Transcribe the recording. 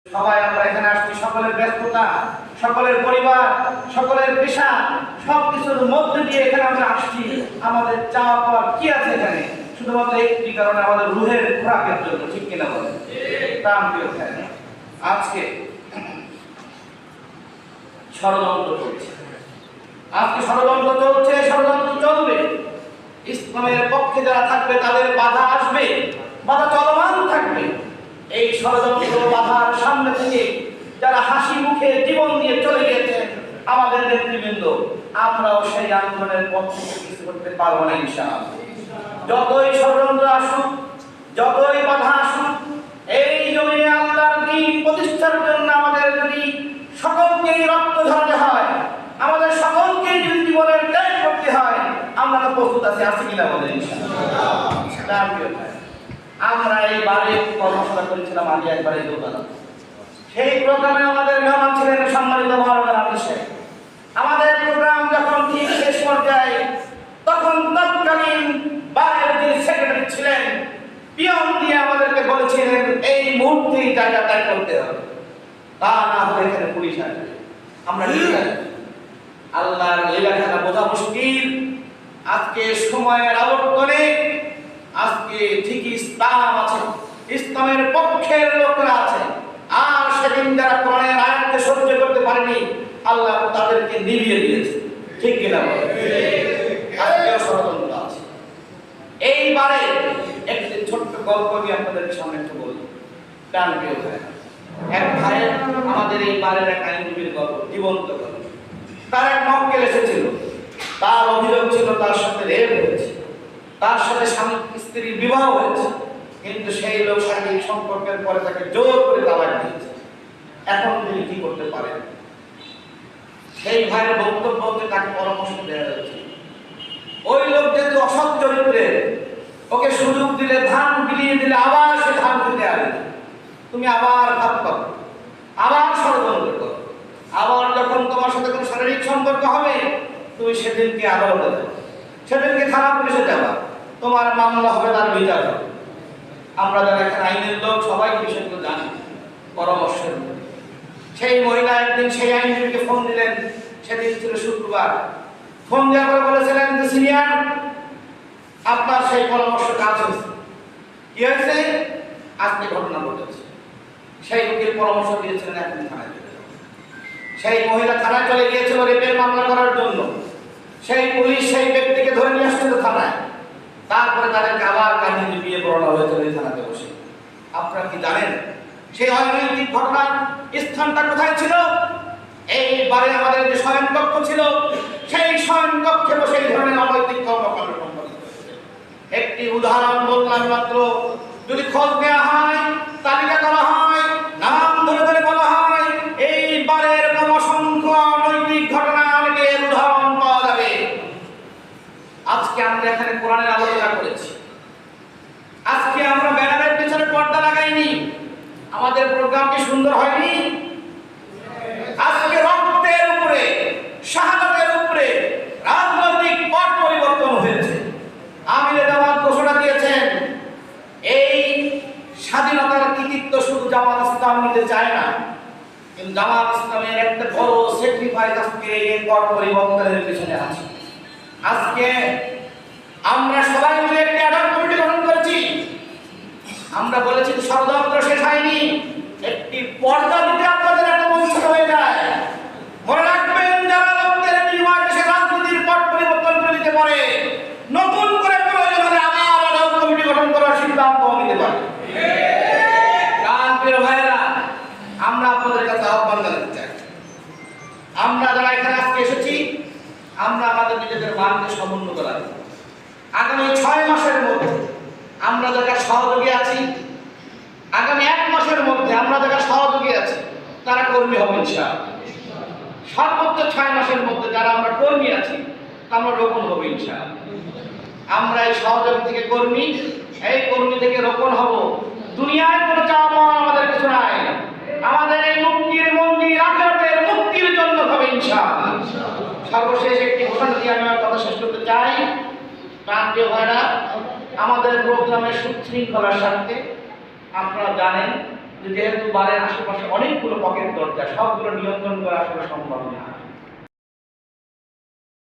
সবাই আমরা এখানে আসছি, সকলের ব্যস্ততা, সকলের পরিবার, সকলের পেশা, সবকিছুর মধ্যে দিয়ে এখানে আমরা আসছি। আমাদের চাওয়া পাওয়ার কি আছে এখানে? শুধুমাত্র একটি কারণে, আমাদের রুহের খোরাকের জন্য। ঠিক কিনা বলেন? প্রাণ প্রিয় ভাই, আজকে ষড়যন্ত্র চলছে, আজকে ষড়যন্ত্র চলছে, ষড়যন্ত্র চলবে। ইসলামের পক্ষে যারা থাকবে তাদের বাধা আসবে, বাধা চলমান থাকবে। এই ষড়যন্ত্র বাধার সামনে থেকে যারা হাসি মুখে জীবন দিয়ে চলে গিয়েছেন আমাদের নেতৃবৃন্দ, আমরাও সেই আন্দোলনের পথ থেকে কিছু করতে পারবো না ইনশাআল্লাহ। যতই ষড়যন্ত্র আসুক, যতই বাধা আসুক, এই জমিনে আল্লাহর দ্বীন প্রতিষ্ঠার জন্য আমাদের যদি সকলকেই রক্ত ঝরাতে হয়, আমাদের সকলকেই যদি জীবনের ত্যাগ করতে হয়, আমরা তো প্রস্তুত আছি। আছে কিনা বলেন ইনশাআল্লাহ। আমরা এইবারে কর্মশালা করেছিলাম আগে একবার এই দোকানে। সেই প্রোগ্রামে আমাদের মেহমান ছিলেন সম্মানিত মহারাজ আমির সাহেব। আমাদের প্রোগ্রাম যখন ঠিক শেষ পর্যায়ে, তখন তৎকালীন বারের যিনি সেক্রেটারি ছিলেন পিয়ন দিয়ে আমাদেরকে বলেছিলেন এই মুহূর্তেই জায়গা ত্যাগ করতে হবে, তা না হলে এখানে পুলিশ আসবে। আমরা আল্লাহর লীলাখানা বোঝা মুশকিল। আজকে সময়ের আবর্তনে আজকে ঠিকই ইসলাম আছে, ইসলামের পক্ষের লোকরা আছে, আর সেদিন যারা কোরআনের আয়াতকে সহ্য করতে পারেনি আল্লাহ তাদেরকে নিভিয়ে দিয়েছে। ঠিক কিনা বলেন? আজকেও ষড়যন্ত্র আছে। এইবারে একটি ছোট্ট গল্প আমি আপনাদের সামনে একটু বলি। প্রাণ প্রিয় ভাই, এক ভাইয়ের, আমাদের এই বারের এক আইনজীবীর গল্প, জীবন্ত গল্প। তার এক মক্কেল এসেছিল, তার অভিযোগ ছিল তার সাথে রেপ হয়েছে, তার সাথে স্বামী স্ত্রীর বিবাহ হয়েছে, কিন্তু সেই লোক শারীরিক সম্পর্কের পরে তাকে জোর করে তালাক দিয়েছে। এখন তিনি কি করতে পারেন? সেই ভাইয়ের বক্তব্য হচ্ছে তাকে পরামর্শ দেওয়া হয়েছে, ওই লোক যেহেতু অসৎ চরিত্রের, ওকে সুযোগ দিলে, ধান বিলিয়ে দিলে আবার সে ধান দিতে আসবে। তুমি আবার ভাব করো, আবার ষড়যন্ত্র করো, আবার যখন তোমার সাথে কোনো শারীরিক সম্পর্ক হবে তুমি সেদিনকে আদালতে যাবে, সেদিনকে থানা পুলিশে যাবা, তোমার মামলা হবে, তার বিচার হবে। আমরা যারা এখানে আইনের লোক সবাই বিষয়গুলো জানি। পরামর্শের সেই মহিলা একদিন সেই আইনজীবীকে ফোন দিলেন, সেদিন ছিল শুক্রবার। ফোন দেওয়ার পরে বলেছিলেন যে সিনিয়র, আপনার সেই পরামর্শ কাজ হয়েছে। কি হয়েছে? আজকে ঘটনা ঘটেছে। সেই উকিল পরামর্শ দিয়েছিলেন একদিন থানায় চলে যাও। সেই মহিলা থানায় চলে গিয়েছিল রেপের মামলা করার জন্য। সেই পুলিশ সেই ব্যক্তিকে ধরে নিয়ে আসছিল থানায়। তারপরে তাদেরকে আবার কাহিনী বিয়ে পড়ানো হয়েছিল এই থানাতে বসে। আপনারা কি জানেন সেই অনৈতিক ঘটনার স্থানটা কোথায় ছিল? এইবারে আমাদের যে শয়নকক্ষ ছিল, সেই শয়নকক্ষে বসে এই ধরনের অনৈতিক কর্মকাণ্ড সম্পাদিত হয়েছে। একটি উদাহরণ বললাম মাত্র। যদি খোঁজ নেওয়া হয়, তালিকা করা হয়, নাম ধরে ধরে বলা হয়, এইবারে এরকম অসংখ্য অনৈতিক ঘটনা অনেকের উদাহরণ পাওয়া যাবে। আজকে আমরা এখানে কোরআনের আলোচনা করেছি, আজকে আমরা ব্যানারের পিছনে পর্দা লাগাইনি, আমাদের প্রোগ্রাম কি সুন্দর হয়নি? আজকে রক্তের উপরে, শাহাদাতের উপরে রাজনৈতিক পট পরিবর্তন হয়েছে। আমিরে জামাত ঘোষণা দিয়েছেন এই স্বাধীনতার কৃতিত্ব শুধু জামাত ইসলাম নিতে চায় না, কিন্তু জামাত ইসলামের একটা বড় স্যাক্রিফাইস আজকে এই পট পরিবর্তনের পিছনে আছে। আজকে আমরা সবাই মিলে একটি অ্যাডহক কমিটি গঠন করেছি। আমরা বলেছি ষড়যন্ত্র শেষ হয়নি, একটি পর্দা দিতে আপনাদের একটা বঞ্চিত হয়ে যায়। মনে রাখবেন, যারা রক্তের বিনিময়ে দেশের রাজনীতির পট পরিবর্তন করে দিতে পারে, নতুন করে প্রয়োজন হলে আবার অ্যাডহক কমিটি গঠন করার সিদ্ধান্ত নিতে পারে। প্রিয় ভাইয়েরা, আমরা আপনাদের কাছে আহ্বান জানাতে চাই, আমরা যারা এখানে আজকে এসেছি, আমরা আমাদের নিজেদের মানকে সমুন্নত রাখি। আগামী 6 মাসের মধ্যে আমরা যারা সহযোগী আছি, আগামী 1 মাসের মধ্যে আমরা যারা সহযোগী আছি তারা কর্মী হবে ইনশাআল্লাহ। সর্বোচ্চ 6 মাসের মধ্যে যারা আমরা কর্মী আছি আমরা রোপণ হবে ইনশাআল্লাহ। আমরা এই সহযোগী থেকে কর্মী, এই কর্মী থেকে রোপণ হব। দুনিয়ায় কোনো চাওয়া পাওয়া আমাদের কিছু নাই। আমাদের এই মুক্তির মন্দির আখিরাতের মুক্তির জন্য হবে ইনশাআল্লাহ। সর্বশেষ একটি ঘোষণা দিয়ে আমি আমার কথা শেষ করতে চাই। প্রিয় ভাইরা, আমাদের প্রোগ্রামের সুশৃঙ্খলার স্বার্থে আপনারা জানেন যেহেতু বারের আশেপাশে অনেকগুলো পকেট দরজা, সবগুলো নিয়ন্ত্রণ করা আসলে সম্ভব না।